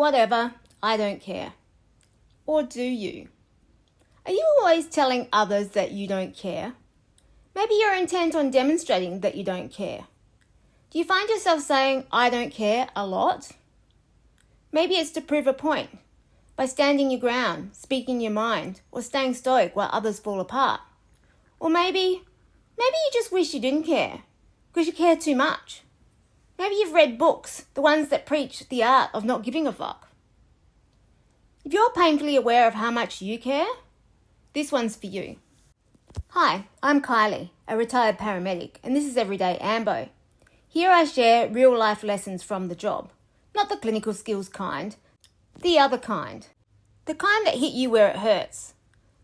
Whatever, I don't care. Or do you? Are you always telling others that you don't care? Maybe you're intent on demonstrating that you don't care. Do you find yourself saying, I don't care, a lot? Maybe it's to prove a point, by standing your ground, speaking your mind, or staying stoic while others fall apart. Or maybe you just wish you didn't care, because you care too much. Maybe you've read books, the ones that preach the art of not giving a fuck. If you're painfully aware of how much you care, this one's for you. Hi, I'm Kylie, a retired paramedic, and this is Everyday Ambo. Here I share real-life lessons from the job, not the clinical skills kind, the other kind. The kind that hit you where it hurts.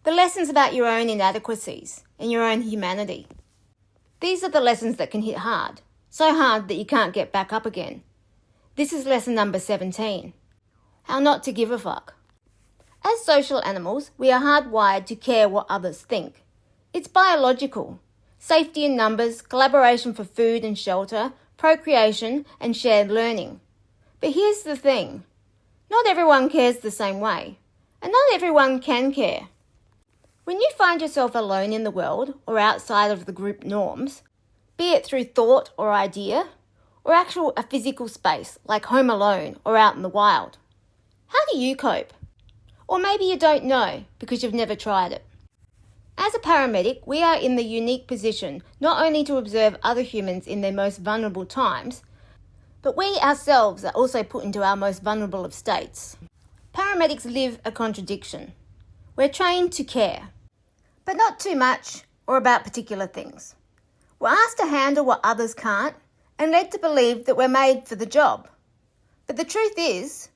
The lessons about your own inadequacies and your own humanity. These are the lessons that can hit hard, so hard that you can't get back up again. This is lesson number 17. How not to give a fuck. As social animals, we are hardwired to care what others think. It's biological. Safety in numbers, collaboration for food and shelter, procreation, and shared learning. But here's the thing. Not everyone cares the same way, and not everyone can care. When you find yourself alone in the world or outside of the group norms, be it through thought or idea, or a physical space like home alone or out in the wild, how do you cope? Or maybe you don't know because you've never tried it. As a paramedic, we are in the unique position not only to observe other humans in their most vulnerable times, but we ourselves are also put into our most vulnerable of states. Paramedics live a contradiction. We're trained to care, but not too much or about particular things. We're asked to handle what others can't and led to believe that we're made for the job. But the truth is,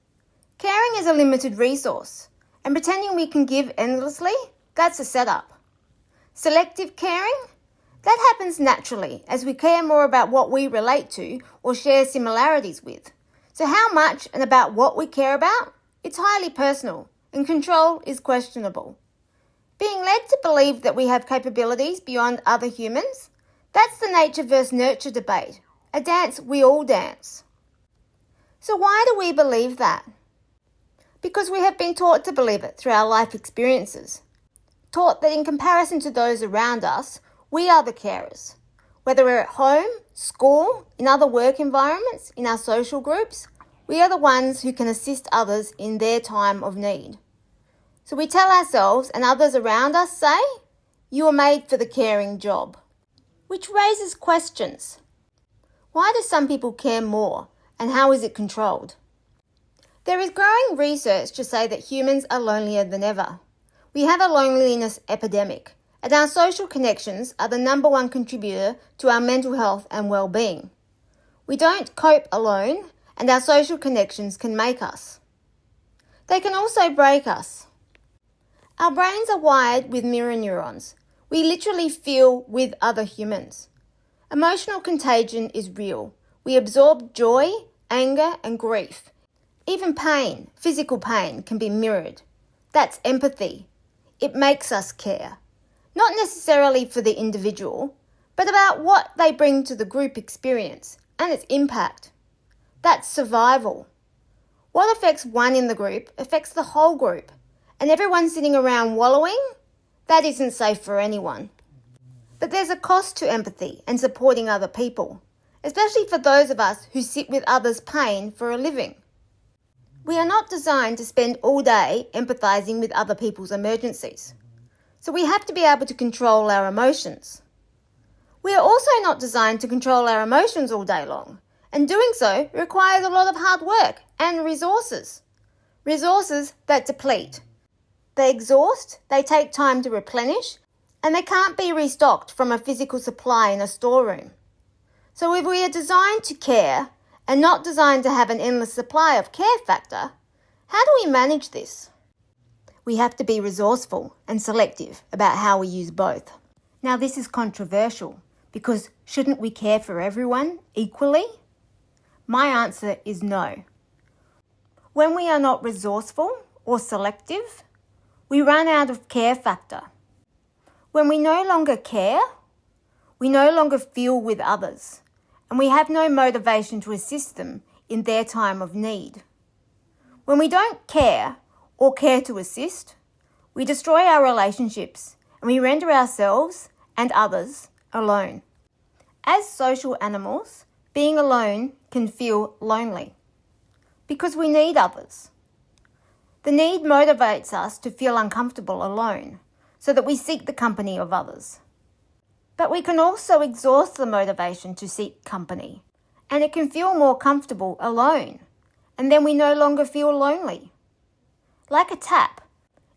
caring is a limited resource, and pretending we can give endlessly, that's a setup. Selective caring? That happens naturally as we care more about what we relate to or share similarities with. So how much and about what we care about? It's highly personal, and control is questionable. Being led to believe that we have capabilities beyond other humans? That's the nature versus nurture debate, a dance we all dance. So why do we believe that? Because we have been taught to believe it through our life experiences. Taught that in comparison to those around us, we are the carers. Whether we're at home, school, in other work environments, in our social groups, we are the ones who can assist others in their time of need. So we tell ourselves and others around us say, you are made for the caring job. Which raises questions. Why do some people care more, and how is it controlled? There is growing research to say that humans are lonelier than ever. We have a loneliness epidemic, and our social connections are the number one contributor to our mental health and well-being. We don't cope alone, and our social connections can make us. They can also break us. Our brains are wired with mirror neurons. We literally feel with other humans. Emotional contagion is real. We absorb joy, anger, and grief. Even pain, physical pain, can be mirrored. That's empathy. It makes us care. Not necessarily for the individual, but about what they bring to the group experience and its impact. That's survival. What affects one in the group affects the whole group, and everyone sitting around wallowing, that isn't safe for anyone. But there's a cost to empathy and supporting other people, especially for those of us who sit with others' pain for a living. We are not designed to spend all day empathising with other people's emergencies. So we have to be able to control our emotions. We are also not designed to control our emotions all day long, and doing so requires a lot of hard work and resources. Resources that deplete. They exhaust, they take time to replenish, and they can't be restocked from a physical supply in a storeroom. So if we are designed to care, and not designed to have an endless supply of care factor, how do we manage this? We have to be resourceful and selective about how we use both. Now this is controversial because shouldn't we care for everyone equally? My answer is no. When we are not resourceful or selective, we run out of care factor. When we no longer care, we no longer feel with others, and we have no motivation to assist them in their time of need. When we don't care or care to assist, we destroy our relationships and we render ourselves and others alone. As social animals, being alone can feel lonely because we need others. The need motivates us to feel uncomfortable alone so that we seek the company of others. But we can also exhaust the motivation to seek company, and it can feel more comfortable alone, and then we no longer feel lonely. Like a tap,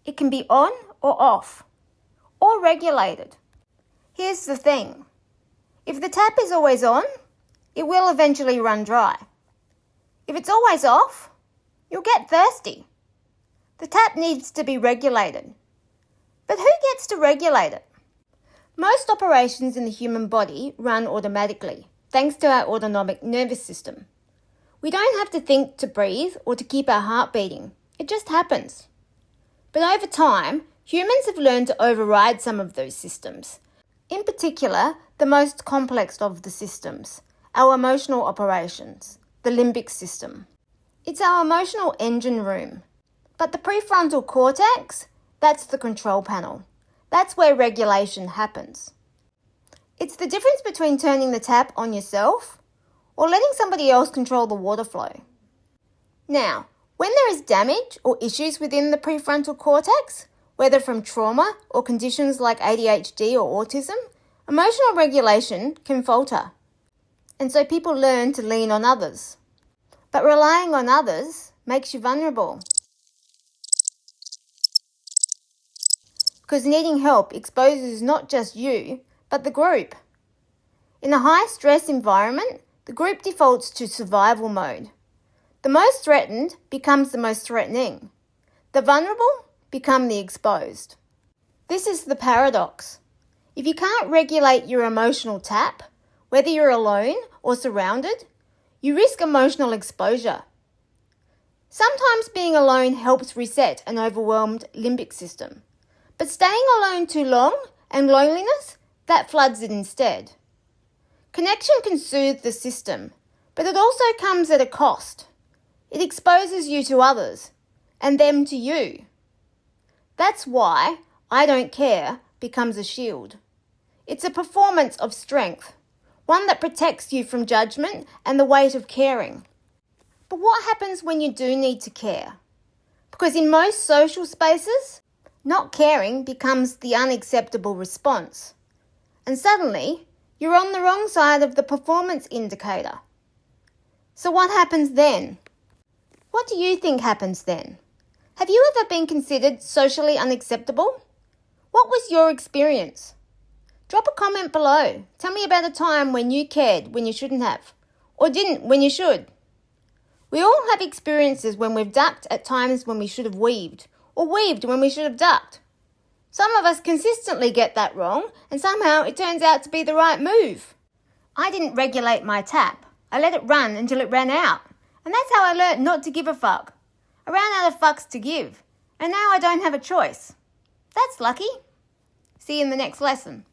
it can be on or off, or regulated. Here's the thing. If the tap is always on, it will eventually run dry. If it's always off, you'll get thirsty. The tap needs to be regulated. But who gets to regulate it? Most operations in the human body run automatically, thanks to our autonomic nervous system. We don't have to think to breathe or to keep our heart beating. It just happens. But over time, humans have learned to override some of those systems. In particular, the most complex of the systems, our emotional operations, the limbic system. It's our emotional engine room. But the prefrontal cortex, that's the control panel. That's where regulation happens. It's the difference between turning the tap on yourself or letting somebody else control the water flow. Now, when there is damage or issues within the prefrontal cortex, whether from trauma or conditions like ADHD or autism, emotional regulation can falter. And so people learn to lean on others. But relying on others makes you vulnerable. Because needing help exposes not just you, but the group. In a high-stress environment, the group defaults to survival mode. The most threatened becomes the most threatening. The vulnerable become the exposed. This is the paradox. If you can't regulate your emotional tap, whether you're alone or surrounded, you risk emotional exposure. Sometimes being alone helps reset an overwhelmed limbic system. But staying alone too long and loneliness, that floods it instead. Connection can soothe the system, but it also comes at a cost. It exposes you to others, and them to you. That's why I don't care becomes a shield. It's a performance of strength, one that protects you from judgment and the weight of caring. But what happens when you do need to care? Because in most social spaces, not caring becomes the unacceptable response. And suddenly, you're on the wrong side of the performance indicator. So what happens then? What do you think happens then? Have you ever been considered socially unacceptable? What was your experience? Drop a comment below. Tell me about a time when you cared when you shouldn't have, or didn't when you should. We all have experiences when we've ducked at times when we should have weaved, or weaved when we should have ducked. Some of us consistently get that wrong, and somehow it turns out to be the right move. I didn't regulate my tap. I let it run until it ran out. And that's how I learnt not to give a fuck. I ran out of fucks to give, and now I don't have a choice. That's lucky. See you in the next lesson.